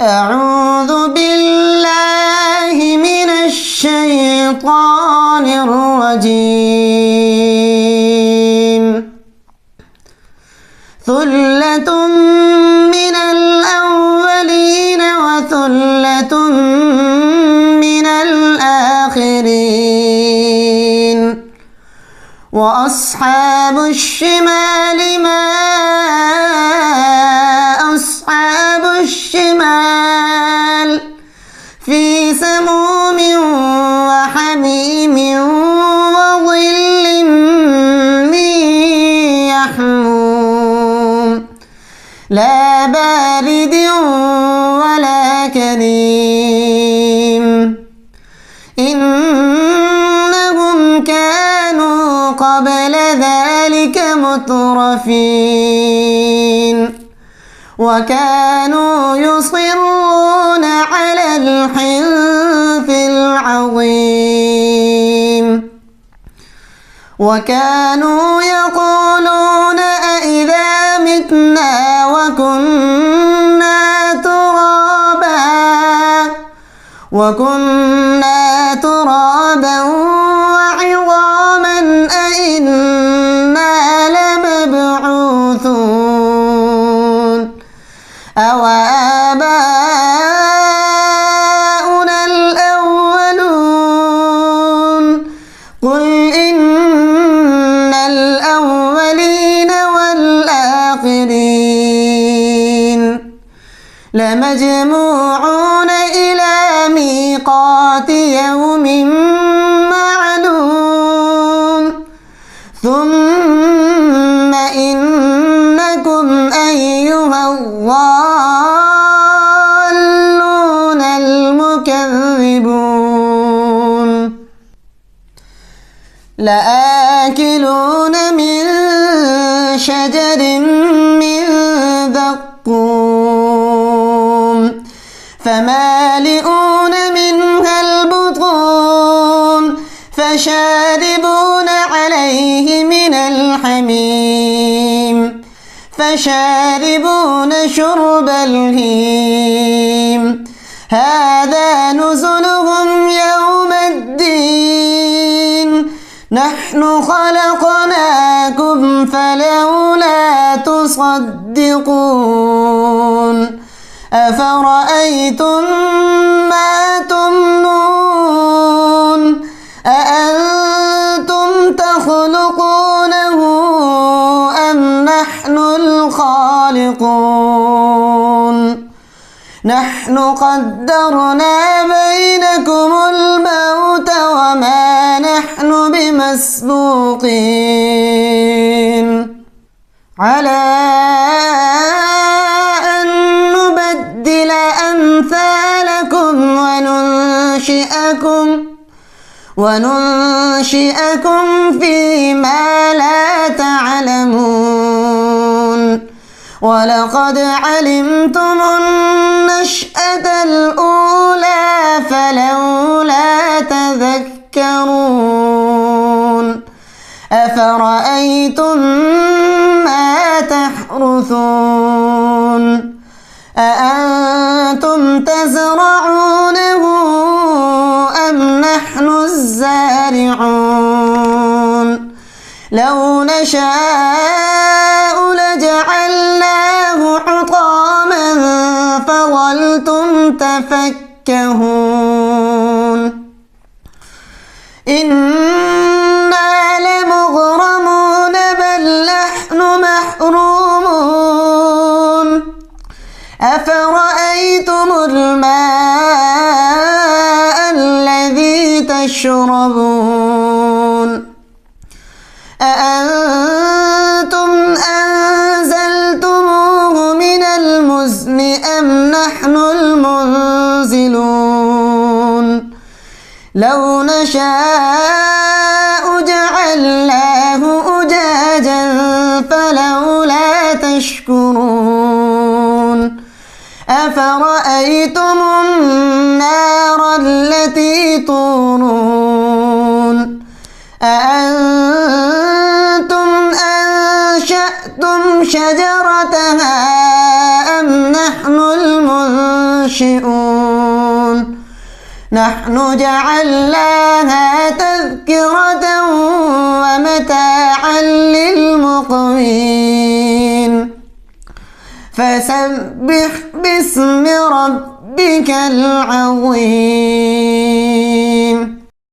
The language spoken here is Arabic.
أعوذ بالله من الشيطان الرجيم. ثلة من الأولين وثلة من الآخرين. وأصحاب الشمال ما أصحاب الشمال في سموم وحميم وظل من يحموم لا بارد ولا كريم. إنهم كانوا قبل ذلك مترفين وكانوا يصرون على الحنث العظيم. وكانوا يقولون أإذا متنا وكنا ترابا وعظاما أإنا لمبعوثون أو آباؤنا الأولون. قل إن الأولين والآخرين لمجموعون إلى ميقات يوم معلوم. ثم إنكم أيها الضالون المكذبون لآكلون من شجر من زقوم فمالئون منها البطون فشاربون عليه من الحميم فشاربون شرب الهيم. هذا نزلهم يوم الدين. نحن خلقناكم فلولا تصدقون. أفرأيتم ما تمنون أأنتم تخلقونه أم نحن الخالقون. نحن قدرنا بينكم الموت وما نحن بمسبوقين على أن نبدل أمثالكم وننشئكم فيما لا تعلمون. ولقد علمتم النشأة الأولى فلولا تذكرون. أفرأيتم ما تحرثون أأنتم تزرعونه أم نحن الزارعون. لو نشاء لجعلناه حطاما فظلتم تفكهون. إنا لمغرمون بل نحن محرومون. أفرأيتم الماء الذي تشربون أأنتم أنزلتموه من المزن أم نحن المنزلون. لو نشاء جعلناه أجاجا فلولا تشكرون. أفرأيتم النار التي تورون أأنتم أنشأتم شجرتها أم نحن المنشئون. خاشعون نحن جعلناها تذكرة ومتاعا للمقوين فسبح باسم ربك العظيم.